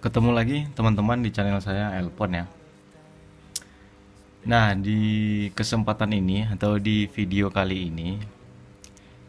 Ketemu lagi teman-teman di channel saya Elpon ya. Nah, di kesempatan ini atau di video kali ini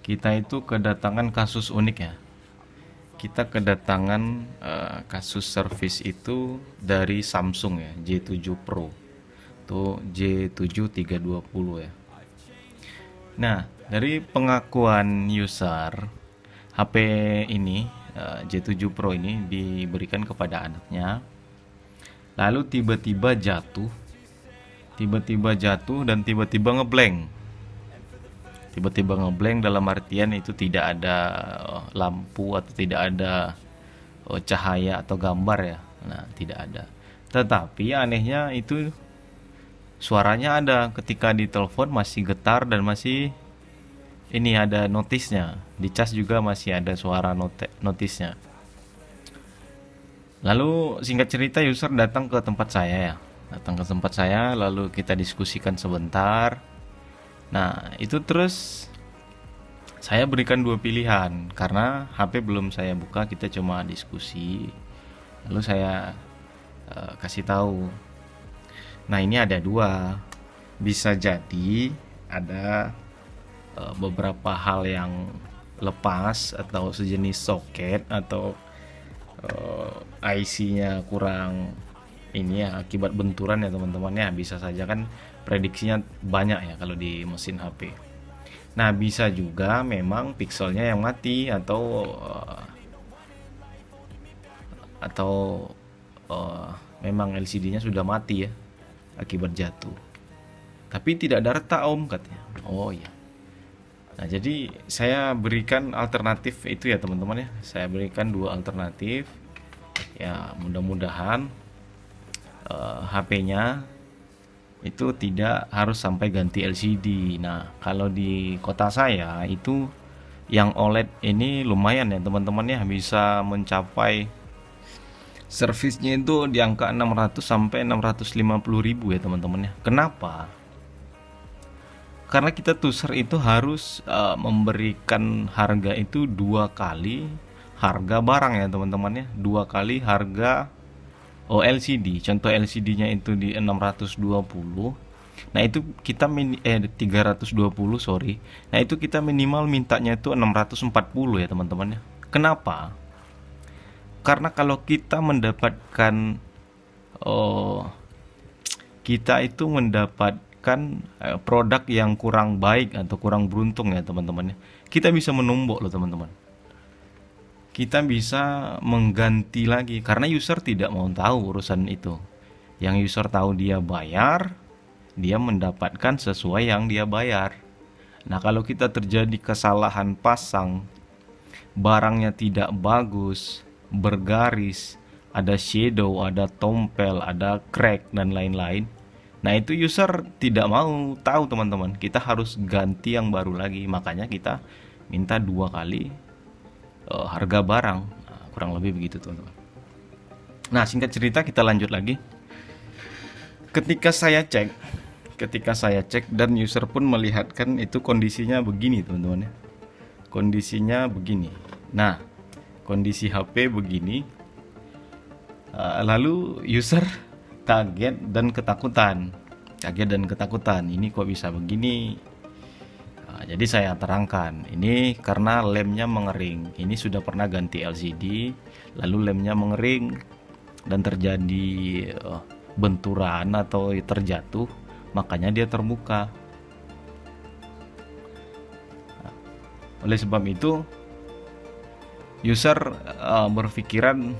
kita itu kedatangan kasus unik ya. Kita kedatangan kasus servis itu dari Samsung ya, J7 Pro. Tuh J7320 ya. Nah, dari pengakuan user, HP ini J7 Pro ini diberikan kepada anaknya. Lalu tiba-tiba jatuh dan tiba-tiba ngeblank. Tiba-tiba ngeblank dalam artian itu tidak ada lampu atau tidak ada cahaya atau gambar ya. Nah, tidak ada. Tetapi anehnya itu suaranya ada ketika ditelepon, masih getar dan masih ini ada notisnya. Di cas juga masih ada suara notisnya. Lalu singkat cerita user datang ke tempat saya ya. Datang ke tempat saya lalu kita diskusikan sebentar. Nah, itu terus saya berikan dua pilihan karena HP belum saya buka, kita cuma diskusi. Lalu saya kasih tahu. Nah, ini ada dua. Bisa jadi ada beberapa hal yang lepas atau sejenis soket atau IC-nya kurang ini ya, akibat benturan ya teman-teman ya. Bisa saja kan, prediksinya banyak ya kalau di mesin HP. Nah, bisa juga memang pixelnya yang mati atau memang LCD-nya sudah mati ya akibat jatuh. Tapi tidak ada retak om katanya. Oh iya. Nah, jadi saya berikan alternatif itu ya teman-teman ya. Saya berikan dua alternatif. Ya, mudah-mudahan HP-nya itu tidak harus sampai ganti LCD. Nah, kalau di kota saya itu yang OLED ini lumayan ya teman-teman ya, bisa mencapai servisnya itu di angka 600 sampai 650 ribu ya teman-teman ya. Kenapa? Karena kita tuser itu harus memberikan harga itu dua kali harga barang ya teman-teman ya. Dua kali harga LCD. Contoh LCD-nya itu di 620. Nah, itu kita 320, sorry. Nah, itu kita minimal mintanya itu 640 ya teman-teman ya. Kenapa? Karena kalau kita mendapatkan kita itu mendapatkan produk yang kurang baik atau kurang beruntung ya teman-teman ya, kita bisa menumbuk loh teman-teman. Kita bisa mengganti lagi karena user tidak mau tahu urusan itu. Yang user tahu dia bayar, dia mendapatkan sesuai yang dia bayar. Nah, kalau kita terjadi kesalahan pasang, barangnya tidak bagus, bergaris, ada shadow, ada tompel, ada crack dan lain-lain. Nah, itu user tidak mau tahu teman-teman. Kita harus ganti yang baru lagi. Makanya kita minta dua kali harga barang. Nah, kurang lebih begitu teman-teman. Nah, singkat cerita kita lanjut lagi. Ketika saya cek dan user pun melihatkan itu kondisinya begini teman-teman ya. Kondisinya begini. Nah, kondisi HP begini. Lalu user kaget dan ketakutan. Ini kok bisa begini? Jadi saya terangkan, ini karena lemnya mengering. Ini sudah pernah ganti LCD, lalu lemnya mengering dan terjadi benturan atau terjatuh, makanya dia terbuka. Oleh sebab itu, user berpikiran,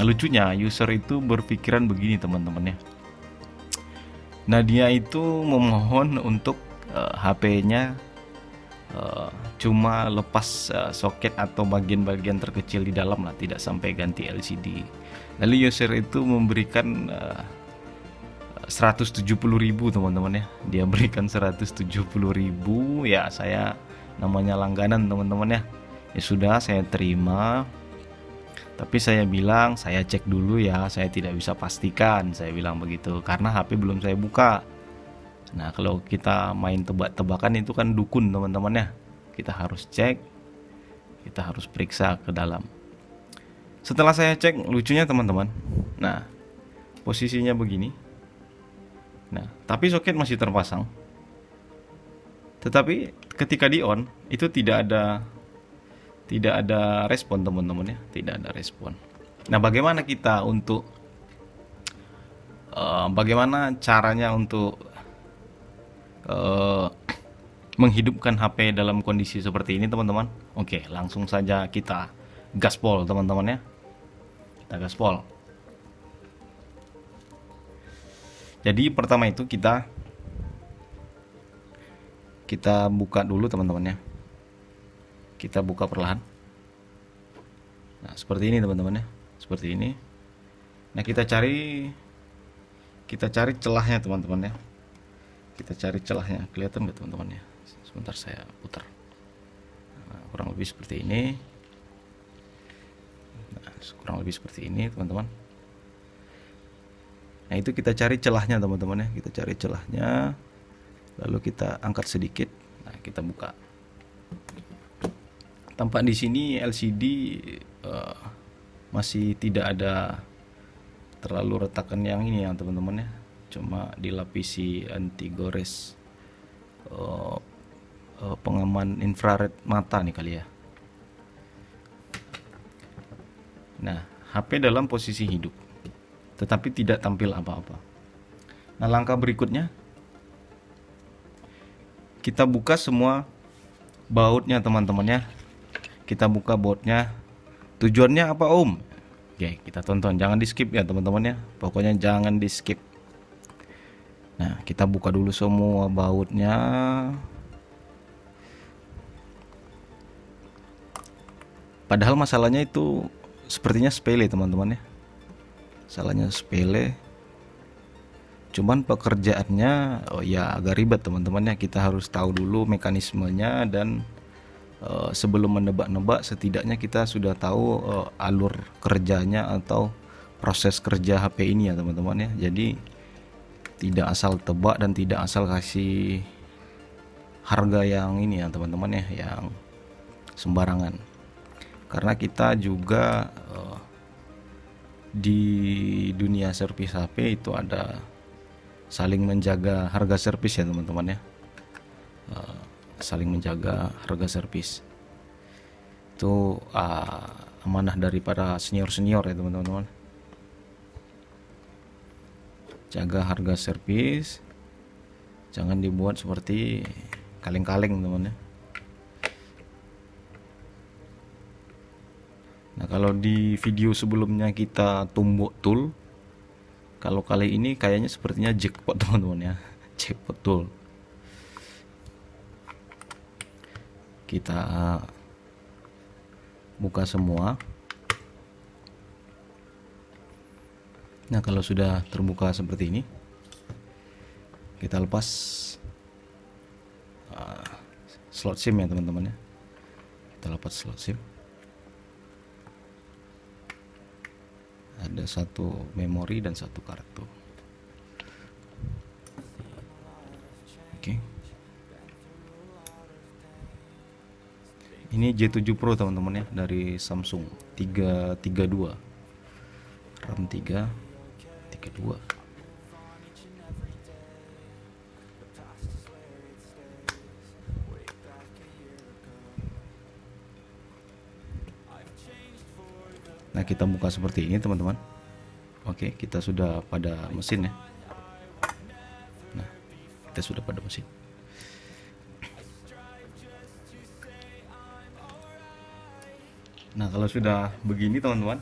lucunya user itu berpikiran begini teman-teman ya. Nah, dia itu memohon untuk HP-nya cuma lepas soket atau bagian-bagian terkecil di dalam lah, tidak sampai ganti LCD. Lalu user itu memberikan 170.000 teman-teman ya. Dia berikan 170.000 ya. Saya namanya langganan teman-teman ya. Ya sudah, saya terima. Tapi saya bilang, saya cek dulu ya, saya tidak bisa pastikan, saya bilang begitu karena HP belum saya buka. Nah, kalau kita main tebak-tebakan itu kan dukun teman-teman ya. Kita harus cek, kita harus periksa ke dalam. Setelah saya cek, lucunya teman-teman, Nah, posisinya begini. Nah, tapi soket masih terpasang. Tetapi ketika di on itu tidak ada respon teman-teman ya, tidak ada respon. Nah, bagaimana caranya untuk eh, menghidupkan HP dalam kondisi seperti ini teman-teman? Oke, langsung saja kita gaspol teman-teman ya. Kita gaspol. Jadi pertama itu kita buka dulu teman-teman ya. Kita buka perlahan. Nah, seperti ini teman-teman ya. Seperti ini. Nah, kita cari celahnya teman-teman ya. Kita cari celahnya. Kelihatan nggak teman-teman ya? Sebentar saya putar. Nah, kurang lebih seperti ini. Nah, kurang lebih seperti ini teman-teman. Nah, itu kita cari celahnya teman-teman ya. Kita cari celahnya. Lalu kita angkat sedikit. Nah, kita buka. Tampak di sini LCD masih tidak ada terlalu retakan yang ini ya teman-teman ya. Cuma dilapisi anti gores pengaman infrared mata nih kali ya. Nah, HP dalam posisi hidup, tetapi tidak tampil apa-apa. Nah, langkah berikutnya kita buka semua bautnya teman-teman ya. Kita buka bautnya. Tujuannya apa Om? Oke, kita tonton. Jangan di skip ya teman-teman ya. Pokoknya jangan di skip. Nah, kita buka dulu semua bautnya. Padahal masalahnya itu sepertinya sepele teman-teman ya. Masalahnya sepele. Cuman pekerjaannya ya agak ribet teman-teman ya. Kita harus tahu dulu mekanismenya dan sebelum menebak-nebak setidaknya kita sudah tahu alur kerjanya atau proses kerja HP ini ya teman-teman ya. Jadi tidak asal tebak dan tidak asal kasih harga yang ini ya teman-teman ya, yang sembarangan. Karena kita juga di dunia servis HP itu ada saling menjaga harga servis ya teman-teman ya. Saling menjaga harga servis itu amanah daripada senior-senior ya teman-teman. Jaga harga servis, jangan dibuat seperti kaleng-kaleng teman ya. Nah, kalau di video sebelumnya kita tumbuk tool, kalau kali ini kayaknya sepertinya jackpot teman-teman ya. Jackpot tool. Kita buka semua. Nah, kalau sudah terbuka seperti ini, kita lepas slot SIM ya teman-teman ya. Kita lepas slot SIM. Ada satu memori dan satu kartu. Oke. Ini J7 Pro teman-teman ya, dari Samsung 332 RAM 332. Nah, kita buka seperti ini teman-teman. Oke, kita sudah pada mesin ya. Nah, kita sudah pada mesin. Nah, kalau sudah begini teman-teman,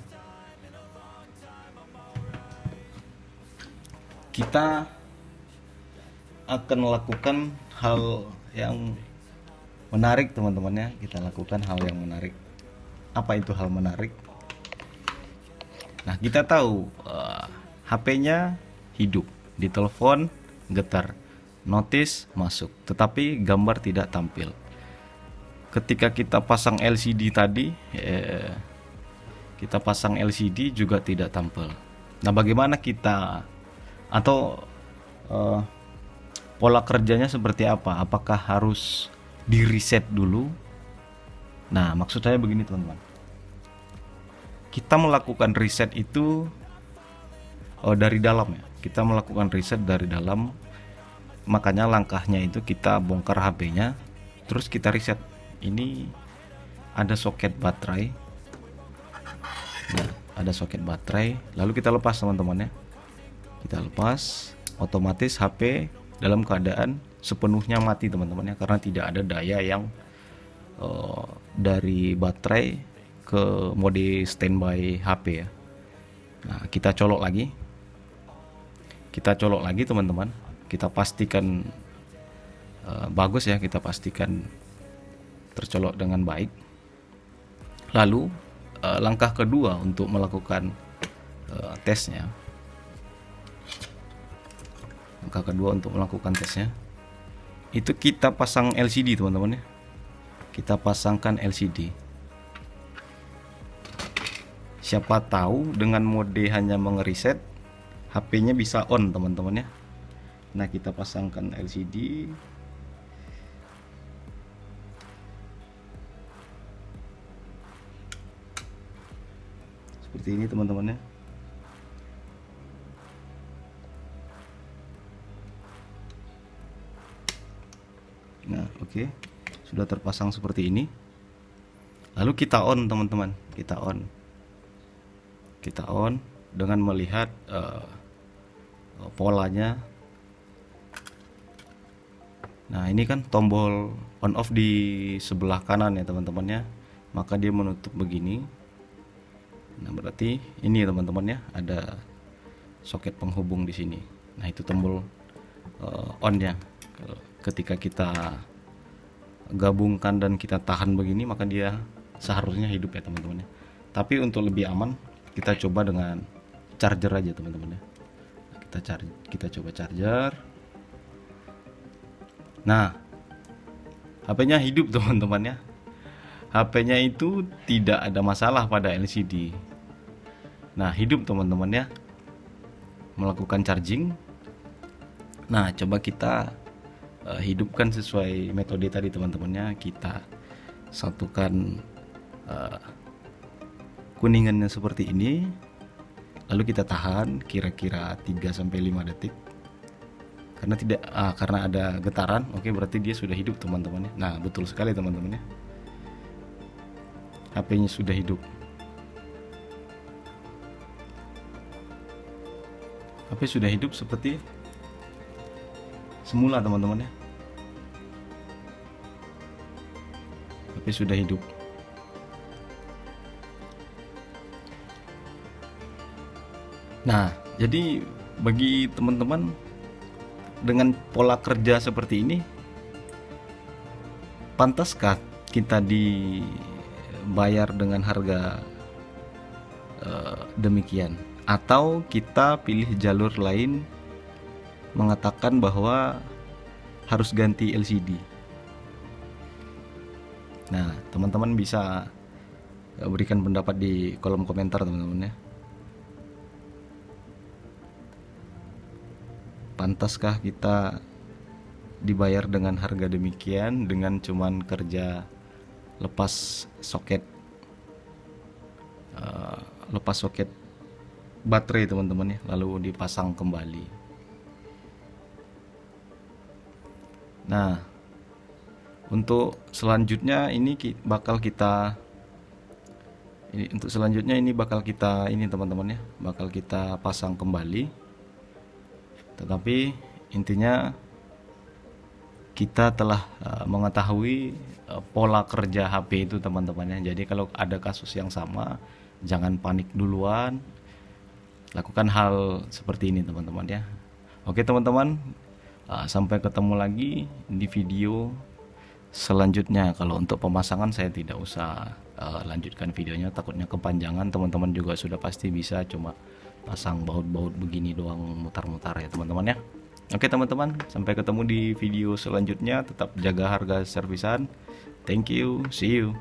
kita akan melakukan hal yang menarik teman-teman ya. Kita lakukan hal yang menarik. Apa itu hal menarik? Nah, kita tahu HP-nya hidup, ditelepon getar, notis masuk, tetapi gambar tidak tampil. Ketika kita pasang LCD tadi, kita pasang LCD juga tidak tampil. Nah, bagaimana kita atau pola kerjanya seperti apa? Apakah harus di reset dulu? Nah, maksud saya begini teman-teman. Kita melakukan reset itu dari dalam ya. Kita melakukan riset dari dalam. Makanya langkahnya itu kita bongkar HP-nya, terus kita riset. Ini ada soket baterai. Nah, ada soket baterai, lalu kita lepas teman-teman ya. Kita lepas, otomatis HP dalam keadaan sepenuhnya mati teman-teman ya, karena tidak ada daya yang dari baterai ke mode standby HP ya. Nah, kita colok lagi teman-teman. Kita pastikan bagus ya, kita pastikan tercolok dengan baik. Lalu langkah kedua untuk melakukan tesnya. Langkah kedua untuk melakukan tesnya itu kita pasang LCD teman-teman ya. Kita pasangkan LCD. Siapa tahu dengan mode hanya mengeriset HP-nya bisa on teman-teman ya. Nah, kita pasangkan LCD. Seperti ini teman-teman ya. Nah, oke. Sudah terpasang seperti ini. Lalu kita on teman-teman. Kita on dengan melihat polanya. Nah, ini kan tombol on off di sebelah kanan ya teman-teman ya. Maka dia menutup begini. Nah, berarti ini teman-teman ya, ada soket penghubung di sini. Nah, itu tombol on-nya. Ketika kita gabungkan dan kita tahan begini, maka dia seharusnya hidup ya teman-teman ya. Tapi untuk lebih aman, kita coba dengan charger aja teman-teman ya. Kita coba charger. Nah, HP-nya hidup teman-teman ya. HP-nya itu tidak ada masalah pada LCD. Nah, hidup teman-teman ya. Melakukan charging. Nah, coba kita hidupkan sesuai metode tadi teman-temannya. Kita satukan kuningannya seperti ini, lalu kita tahan kira-kira 3-5 detik. Karena ada getaran, oke, berarti dia sudah hidup teman-teman ya. Nah, betul sekali teman-teman ya, HP-nya sudah hidup. HP sudah hidup seperti semula teman-teman ya. HP sudah hidup. Nah, jadi bagi teman-teman dengan pola kerja seperti ini, pantaskah kita dibayar dengan harga demikian? Atau kita pilih jalur lain mengatakan bahwa harus ganti LCD? Nah, teman-teman bisa berikan pendapat di kolom komentar teman-teman ya. Pantaskah kita dibayar dengan harga demikian dengan cuman kerja lepas soket baterai teman-teman ya, lalu dipasang kembali. Nah, untuk selanjutnya ini bakal kita teman-teman ya, bakal kita pasang kembali. Tetapi intinya kita telah mengetahui pola kerja HP itu teman-teman ya. Jadi kalau ada kasus yang sama, jangan panik duluan. Lakukan hal seperti ini teman-teman ya. Oke teman-teman, sampai ketemu lagi di video selanjutnya. Kalau untuk pemasangan saya tidak usah lanjutkan videonya, takutnya kepanjangan. Teman-teman juga sudah pasti bisa cuma pasang baut-baut begini doang, mutar-mutar ya teman-teman ya. Oke teman-teman, sampai ketemu di video selanjutnya. Tetap jaga harga servisan. Thank you, see you.